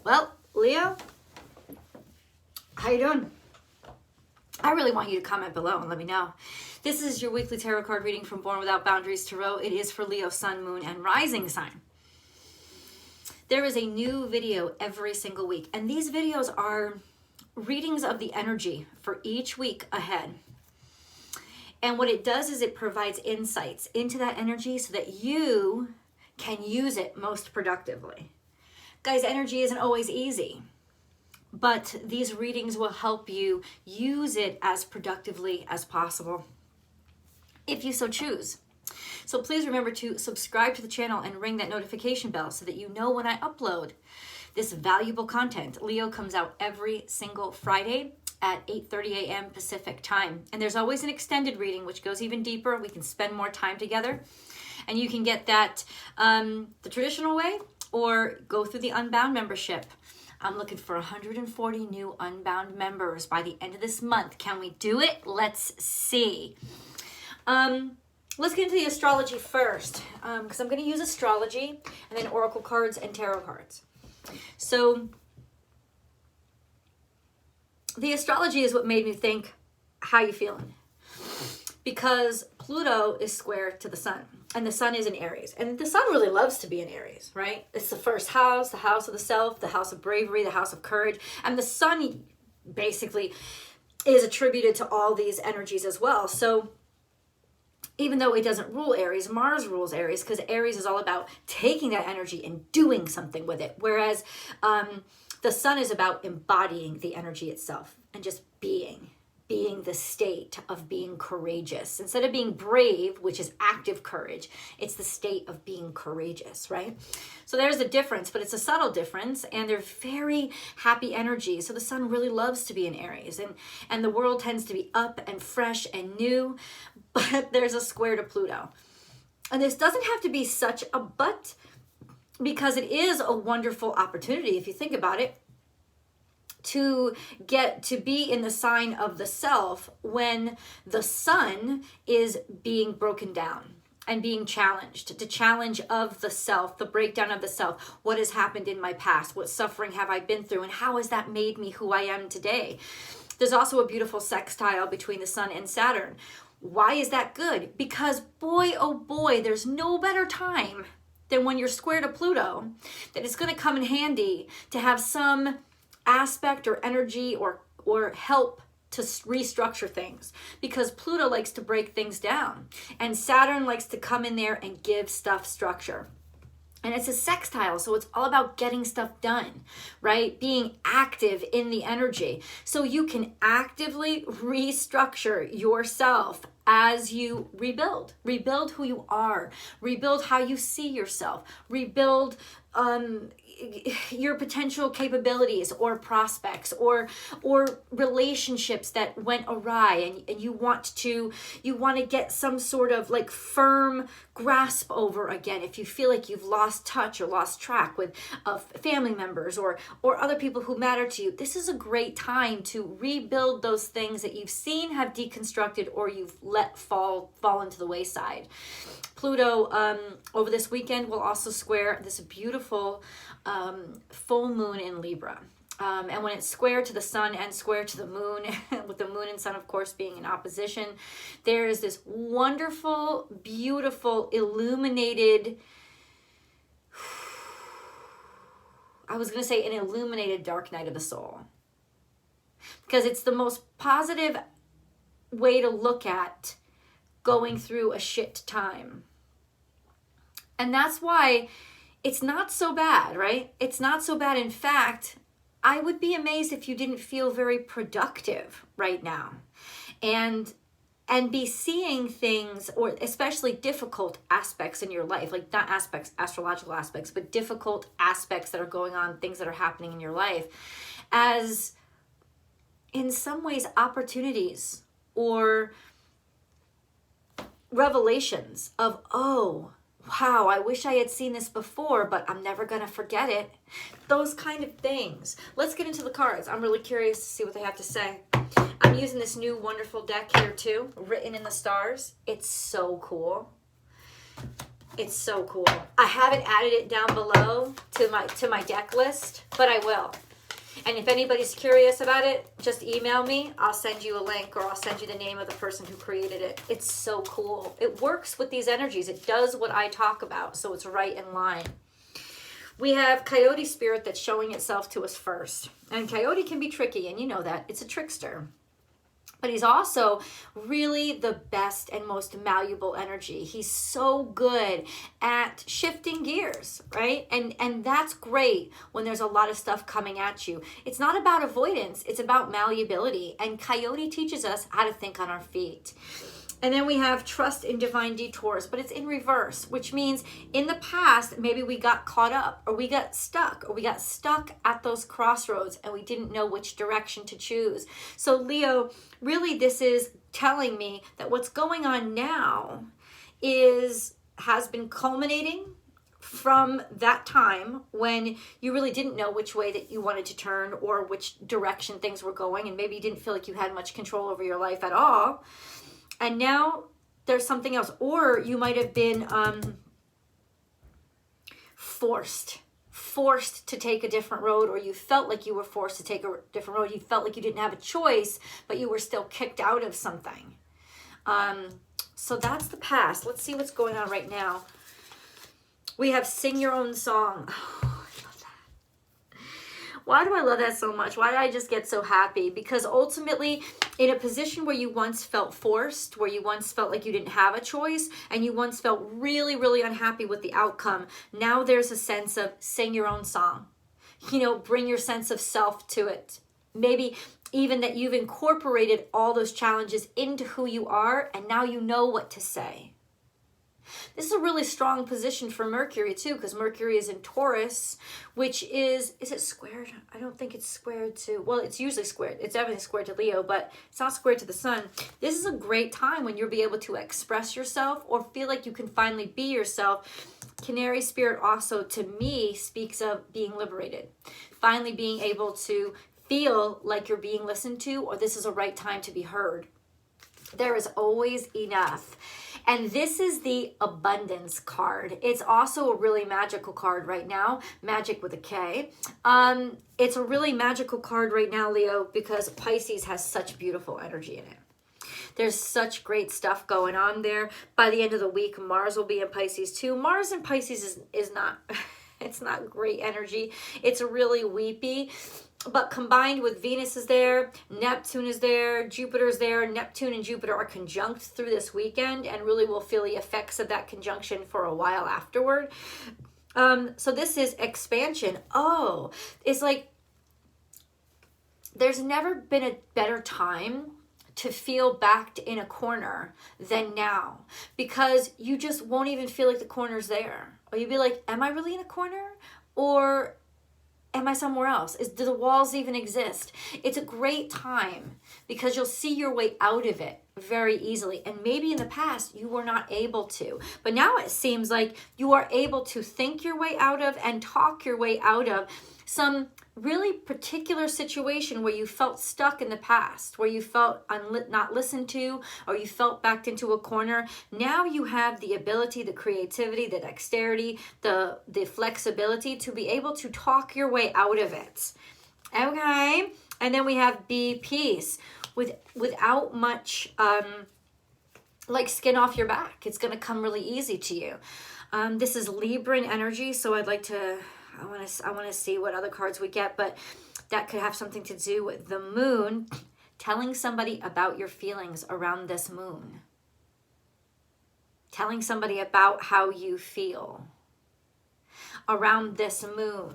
Well, Leo, how you doing? I really want you to comment below and let me know. This is your weekly tarot card reading from Born Without Boundaries Tarot. It is for Leo, Sun, Moon, and Rising sign. There is a new video every single week, and these videos are readings of the energy for each week ahead. And what it does is it provides insights into that energy so that you can use it most productively. Guys, energy isn't always easy, but these readings will help you use it as productively as possible, if you so choose. So please remember to subscribe to the channel and ring that notification bell so that you know when I upload this valuable content. Leo comes out every single Friday at 8:30 a.m. Pacific time. And there's always an extended reading, which goes even deeper. We can spend more time together. And you can get that the traditional way or go through the Unbound membership. I'm looking for 140 new Unbound members by the end of this month. Can we do it? Let's see. Let's get into the astrology first, because I'm going to use astrology and then oracle cards and tarot cards. So the astrology is what made me think, how you feeling? Because Pluto is square to the sun, and the sun is in Aries. And the sun really loves to be in Aries, right? It's the first house, the house of the self, the house of bravery, the house of courage. And the sun basically is attributed to all these energies as well. So even though it doesn't rule Aries, Mars rules Aries, because Aries is all about taking that energy and doing something with it. Whereas the sun is about embodying the energy itself and just being the state of being courageous. Instead of being brave, which is active courage, it's the state of being courageous, right? So there's a difference, but it's a subtle difference, and they're very happy energies. So the sun really loves to be in Aries, and the world tends to be up and fresh and new, but there's a square to Pluto. And this doesn't have to be such a but, because it is a wonderful opportunity, if you think about it, to get to be in the sign of the self when the sun is being broken down and being challenged. The challenge of the self, the breakdown of the self. What has happened in my past? What suffering have I been through? And how has that made me who I am today? There's also a beautiful sextile between the sun and Saturn. Why is that good? Because boy, oh boy, there's no better time than when you're square to Pluto that it's going to come in handy to have some aspect or energy or help to restructure things, because Pluto likes to break things down and Saturn likes to come in there and give stuff structure. And it's a sextile, so it's all about getting stuff done, right? Being active in the energy. So you can actively restructure yourself as you rebuild. Rebuild who you are. Rebuild how you see yourself. Rebuild your potential capabilities or prospects or relationships that went awry, and you want to get some sort of like firm grasp over again if you feel like you've lost touch or lost track with family members or other people who matter to you. This is a great time to rebuild those things that you've seen have deconstructed or you've let fall into the wayside. Pluto over this weekend will also square this beautiful full moon in Libra. And when it's square to the sun and square to the moon, with the moon and sun, of course, being in opposition, there is this wonderful, beautiful, illuminated, I was going to say an illuminated dark night of the soul. Because it's the most positive way to look at going through a shit time. And that's why it's not so bad, right? It's not so bad. In fact, I would be amazed if you didn't feel very productive right now and be seeing things, or especially difficult aspects in your life, like not aspects, astrological aspects, but difficult aspects that are going on, things that are happening in your life, as in some ways opportunities or revelations of, oh, wow, I wish I had seen this before, but I'm never going to forget it. Those kind of things. Let's get into the cards. I'm really curious to see what they have to say. I'm using this new wonderful deck here too, Written in the Stars. It's so cool. It's so cool. I haven't added it down below to my deck list, but I will. And if anybody's curious about it, just email me. I'll send you a link, or I'll send you the name of the person who created it. It's so cool. It works with these energies. It does what I talk about, so it's right in line. We have Coyote spirit that's showing itself to us first. And Coyote can be tricky, and you know that. It's a trickster. But he's also really the best and most malleable energy. He's so good at shifting gears, right? And that's great when there's a lot of stuff coming at you. It's not about avoidance. It's about malleability. And Coyote teaches us how to think on our feet. And then we have trust in divine detours, but it's in reverse, which means in the past, maybe we got caught up, or we got stuck at those crossroads and we didn't know which direction to choose. So Leo, really this is telling me that what's going on now has been culminating from that time when you really didn't know which way that you wanted to turn or which direction things were going, and maybe you didn't feel like you had much control over your life at all. And now there's something else. Or you might have been forced to take a different road, or you felt like you were forced to take a different road. You felt like you didn't have a choice, but you were still kicked out of something. So that's the past. Let's see what's going on right now. We have sing your own song. Why do I love that so much? Why did I just get so happy? Because ultimately, in a position where you once felt forced, where you once felt like you didn't have a choice, and you once felt really, really unhappy with the outcome, now there's a sense of sing your own song. You know, bring your sense of self to it. Maybe even that you've incorporated all those challenges into who you are, and now you know what to say. This is a really strong position for Mercury too, because Mercury is in Taurus, which is it squared? I don't think it's squared to, well, it's usually squared. It's definitely squared to Leo, but it's not squared to the sun. This is a great time when you'll be able to express yourself or feel like you can finally be yourself. Canary spirit also, to me, speaks of being liberated. Finally being able to feel like you're being listened to, or this is a right time to be heard. There is always enough. And this is the abundance card. It's also a really magical card right now. Magic with a K. It's a really magical card right now, Leo, because Pisces has such beautiful energy in it. There's such great stuff going on there. By the end of the week, Mars will be in Pisces too. Mars in Pisces is not, it's not great energy. It's really weepy. But combined with Venus is there, Neptune is there, Jupiter's there. Neptune and Jupiter are conjunct through this weekend, and really will feel the effects of that conjunction for a while afterward. So this is expansion. Oh, it's like there's never been a better time to feel backed in a corner than now, because you just won't even feel like the corner's there. Or you'd be like, am I really in a corner? Or am I somewhere else? Do the walls even exist? It's a great time because you'll see your way out of it very easily. And maybe in the past you were not able to. But now it seems like you are able to think your way out of and talk your way out of some really particular situation where you felt stuck in the past, where you felt not listened to, or you felt backed into a corner. Now you have the ability, the creativity, the dexterity, the flexibility to be able to talk your way out of it. Okay? And then we have be peace without much like skin off your back. It's going to come really easy to you. This is Libran energy, so I'd like to I want to see what other cards we get, but that could have something to do with the moon, telling somebody about your feelings around this moon. Telling somebody about how you feel around this moon.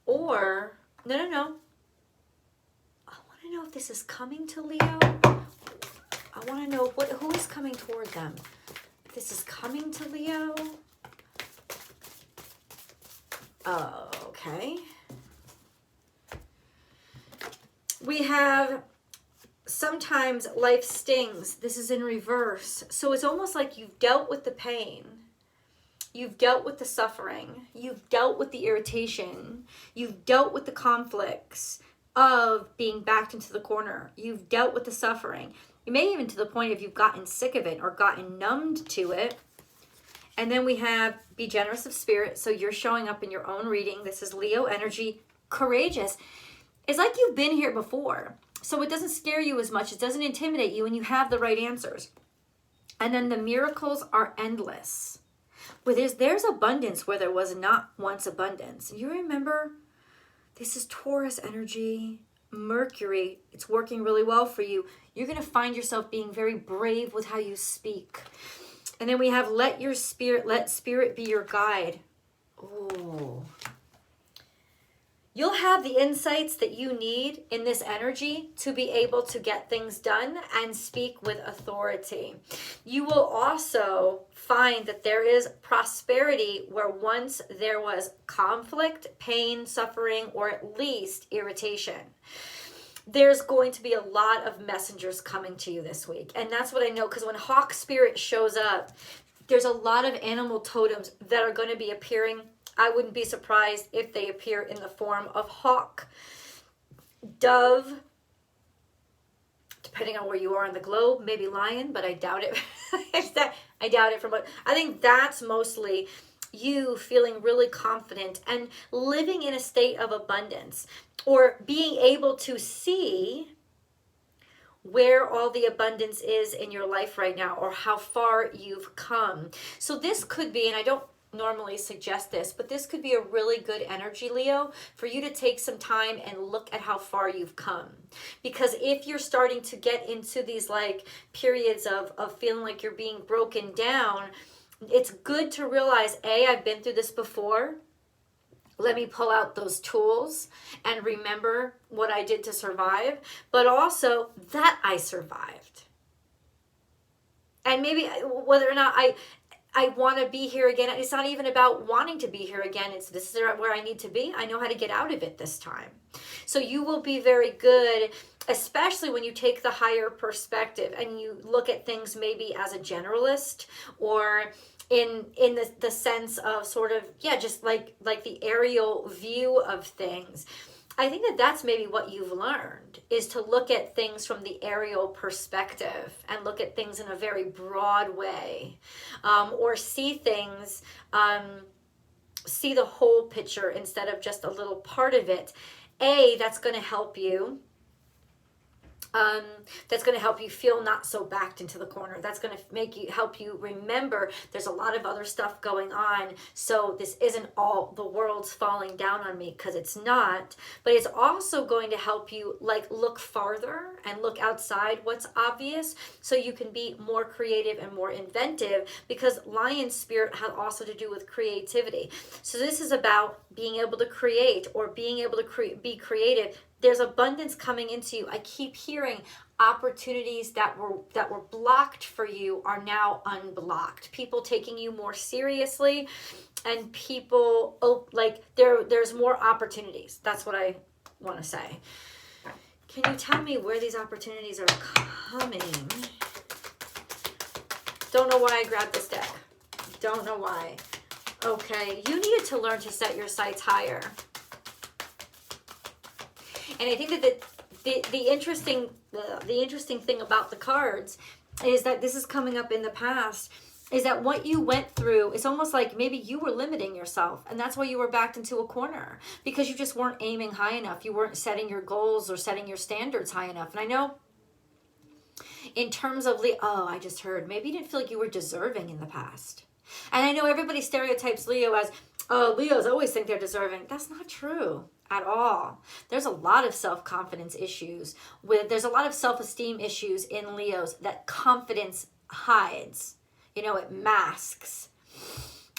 Or, no. I want to know if this is coming to Leo. I want to know who is coming toward them. If this is coming to Leo. Okay. We have sometimes life stings. This is in reverse. So it's almost like you've dealt with the pain. You've dealt with the suffering. You've dealt with the irritation. You've dealt with the conflicts of being backed into the corner. You've dealt with the suffering. You may even to the point if you've gotten sick of it or gotten numbed to it. And then we have be generous of spirit. So you're showing up in your own reading. This is Leo energy, courageous. It's like you've been here before. So it doesn't scare you as much. It doesn't intimidate you, and you have the right answers. And then the miracles are endless. Where there's abundance where there was not once abundance. You remember, this is Taurus energy, Mercury. It's working really well for you. You're going to find yourself being very brave with how you speak. And then we have let spirit be your guide. Oh. You'll have the insights that you need in this energy to be able to get things done and speak with authority. You will also find that there is prosperity where once there was conflict, pain, suffering, or at least irritation. There's going to be a lot of messengers coming to you this week. And that's what I know, because when Hawk Spirit shows up, there's a lot of animal totems that are going to be appearing. I wouldn't be surprised if they appear in the form of hawk, dove, depending on where you are on the globe, maybe lion, but I doubt it. I doubt it. I think that's mostly you feeling really confident and living in a state of abundance, or being able to see where all the abundance is in your life right now, or how far you've come. So this could be, and I don't normally suggest this, but this could be a really good energy, Leo, for you to take some time and look at how far you've come. Because if you're starting to get into these like periods of feeling like you're being broken down, it's good to realize, I've been through this before. Let me pull out those tools and remember what I did to survive, but also that I survived. And maybe whether or not I want to be here again. It's not even about wanting to be here again. It's this is where I need to be. I know how to get out of it this time. So you will be very good, especially when you take the higher perspective and you look at things maybe as a generalist, or in the sense of sort of, just like the aerial view of things. I think that's maybe what you've learned, is to look at things from the aerial perspective and look at things in a very broad way, or see things, see the whole picture instead of just a little part of it. That's going to help you. That's going to help you feel not so backed into the corner. That's going to help you remember there's a lot of other stuff going on. So this isn't all the world's falling down on me, because it's not. But it's also going to help you look farther and look outside what's obvious, so you can be more creative and more inventive, because lion spirit has also to do with creativity. So this is about being able to create, or being able to be creative. There's abundance coming into you. I keep hearing opportunities that were blocked for you are now unblocked. People taking you more seriously, and people there's more opportunities. That's what I want to say. Can you tell me where these opportunities are coming? Don't know why I grabbed this deck. Don't know why. Okay, you needed to learn to set your sights higher. And I think that the interesting thing about the cards is that this is coming up in the past, is that what you went through, it's almost like maybe you were limiting yourself, and that's why you were backed into a corner, because you just weren't aiming high enough. You weren't setting your goals or setting your standards high enough. And I know in terms of I just heard, maybe you didn't feel like you were deserving in the past. And I know everybody stereotypes Leo as, Leos always think they're deserving. That's not true at all. There's a lot of self-confidence issues. There's a lot of self-esteem issues in Leos that confidence hides. It masks.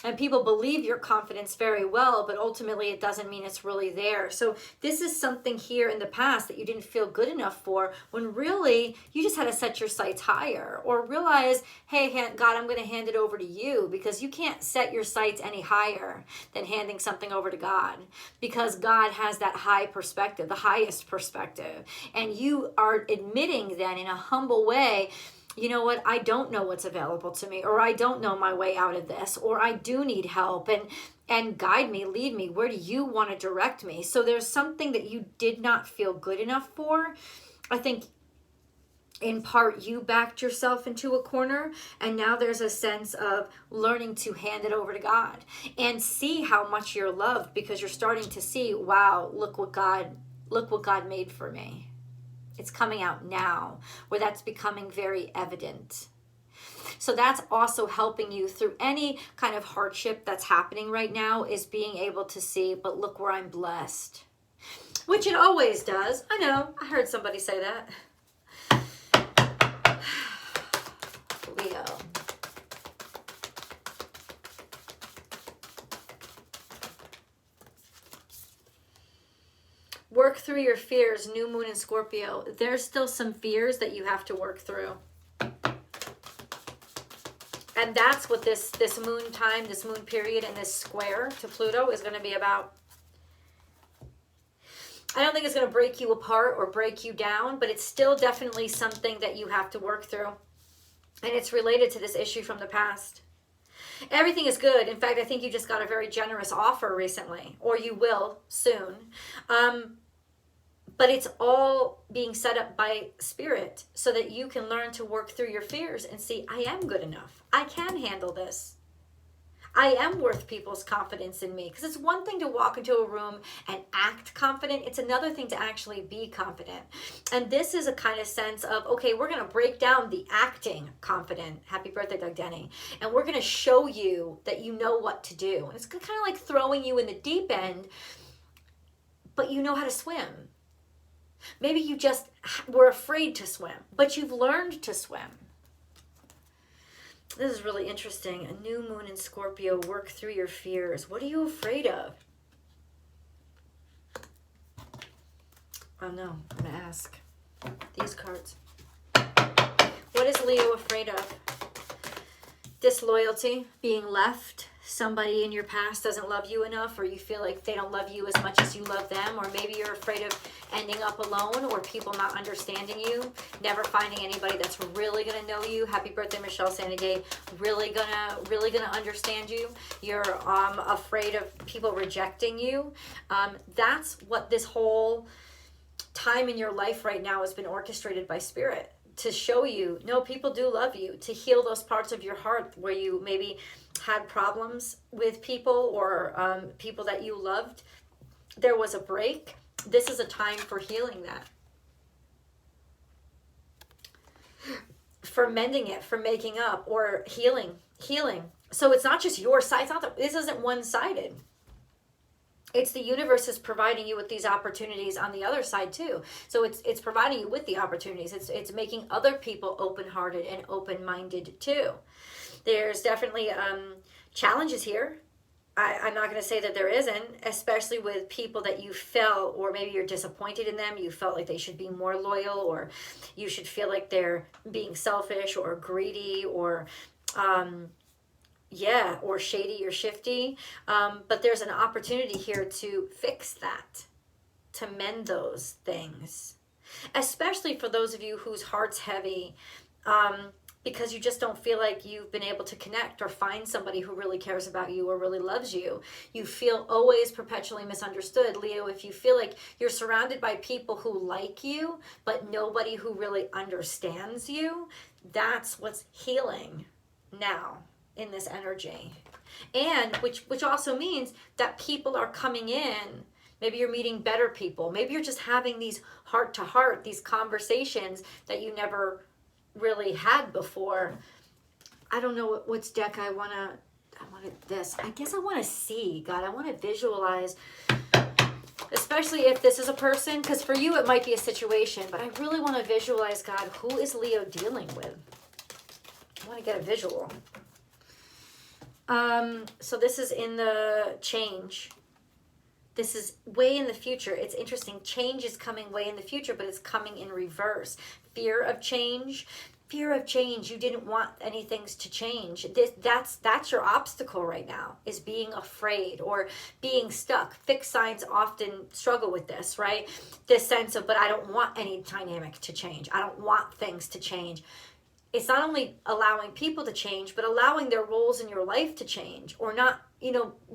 And people believe your confidence very well, but ultimately it doesn't mean it's really there. So this is something here in the past that you didn't feel good enough for, when really you just had to set your sights higher, or realize, hey, God, I'm going to hand it over to you, because you can't set your sights any higher than handing something over to God, because God has that high perspective, the highest perspective. And you are admitting then in a humble way, you know what, I don't know what's available to me, or I don't know my way out of this, or I do need help, and guide me, lead me. Where do you want to direct me? So there's something that you did not feel good enough for. I think in part, you backed yourself into a corner, and now there's a sense of learning to hand it over to God and see how much you're loved, because you're starting to see, wow, look what God made for me. It's coming out now, where that's becoming very evident. So that's also helping you through any kind of hardship that's happening right now, is being able to see, but look where I'm blessed. Which it always does. I know, I heard somebody say that. Leo. Work through your fears, new moon in Scorpio. There's still some fears that you have to work through. And that's what this moon time, this moon period, and this square to Pluto is going to be about. I don't think it's going to break you apart or break you down, but it's still definitely something that you have to work through. And it's related to this issue from the past. Everything is good. In fact, I think you just got a very generous offer recently, or you will soon. But it's all being set up by Spirit so that you can learn to work through your fears and see, I am good enough. I can handle this. I am worth people's confidence in me. Because it's one thing to walk into a room and act confident. It's another thing to actually be confident. And this is a kind of sense of, okay, we're going to break down the acting confident. Happy birthday, Doug Denny. And we're going to show you that you know what to do. And it's kind of like throwing you in the deep end, but you know how to swim. Maybe you just were afraid to swim, but you've learned to swim. This is really interesting. A new moon in Scorpio, work through your fears. What are you afraid of? Oh no, I'm going to ask these cards. What is Leo afraid of? Disloyalty, being left. Somebody in your past doesn't love you enough, or you feel like they don't love you as much as you love them, or maybe you're afraid of ending up alone, or people not understanding you, never finding anybody that's really gonna know you. Happy birthday, Michelle Sandigay. Really gonna understand you. You're afraid of people rejecting you. That's what this whole time in your life right now has been orchestrated by Spirit, to show you, no, people do love you, to heal those parts of your heart where you maybe had problems with people, or people that you loved. There was a break. This is a time for healing that. For mending it, for making up, or healing. So it's not just your side. It's not that, this isn't one-sided. It's the universe is providing you with these opportunities on the other side too. So it's providing you with the opportunities. It's making other people open-hearted and open-minded too. There's definitely challenges here. I'm not going to say that there isn't, especially with people that you felt, or maybe you're disappointed in them. You felt like they should be more loyal, or you should feel like they're being selfish or greedy, or or shady or shifty. But there's an opportunity here to fix that, to mend those things, especially for those of you whose heart's heavy, because you just don't feel like you've been able to connect or find somebody who really cares about you or really loves you. You feel always perpetually misunderstood. Leo, if you feel like you're surrounded by people who like you, but nobody who really understands you, that's what's healing now in this energy. And which also means that people are coming in. Maybe you're meeting better people. Maybe you're just having these heart-to-heart, these conversations that you never really had before. I don't know which deck I wanted this. I guess I want to see, God, I want to visualize, especially if this is a person, because for you it might be a situation, but I really want to visualize, God, who is Leo dealing with? I want to get a visual. So this is in the change. This is way in the future. It's interesting. Change is coming way in the future, but it's coming in reverse. Fear of change. Fear of change. You didn't want any things to change. That's your obstacle right now, is being afraid or being stuck. Fixed signs often struggle with this, right? This sense of, but I don't want any dynamic to change. I don't want things to change. It's not only allowing people to change, but allowing their roles in your life to change, or not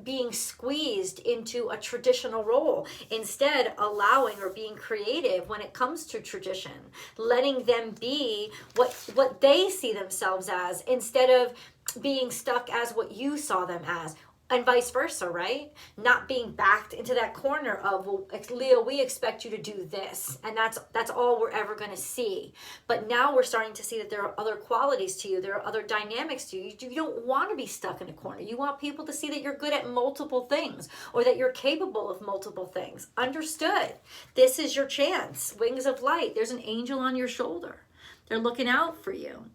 being squeezed into a traditional role. Instead, allowing or being creative when it comes to tradition, letting them be what they see themselves as instead of being stuck as what you saw them as. And vice versa, right? Not being backed into that corner of, well, Leo, we expect you to do this. And that's all we're ever going to see. But now we're starting to see that there are other qualities to you. There are other dynamics to you. You don't want to be stuck in a corner. You want people to see that you're good at multiple things or that you're capable of multiple things. Understood. This is your chance. Wings of light. There's an angel on your shoulder. They're looking out for you.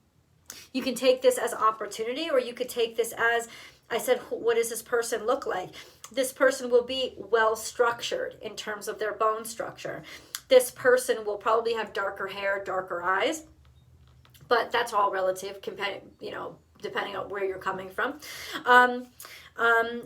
You can take this as opportunity, or you could take this as, I said, what does this person look like? This person will be well structured in terms of their bone structure. This person will probably have darker hair, darker eyes, but that's all relative, depending on where you're coming from.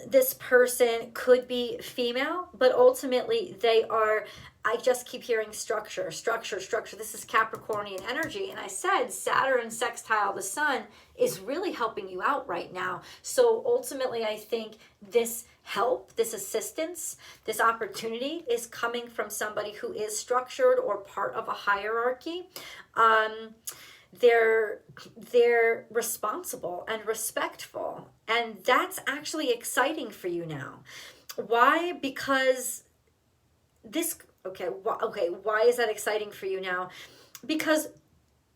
This person could be female, but ultimately they are, I just keep hearing structure. This is Capricornian energy. And I said Saturn sextile the sun is really helping you out right now. So ultimately, I think this help, this assistance, this opportunity is coming from somebody who is structured or part of a hierarchy. They're responsible and respectful. And that's actually exciting for you now. Why? Because why is that exciting for you now? Because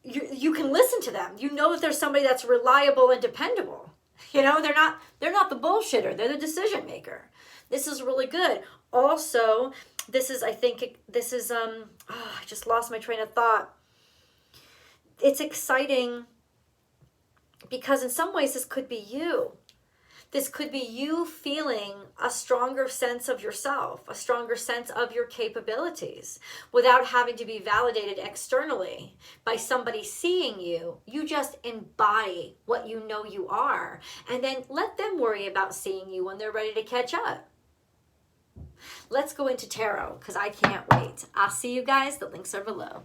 you can listen to them. You know that there's somebody that's reliable and dependable. They're not the bullshitter. They're the decision maker. This is really good. Also, I just lost my train of thought. It's exciting because in some ways this could be you. This could be you feeling a stronger sense of yourself, a stronger sense of your capabilities without having to be validated externally by somebody seeing you. You just embody what you know you are, and then let them worry about seeing you when they're ready to catch up. Let's go into tarot because I can't wait. I'll see you guys. The links are below.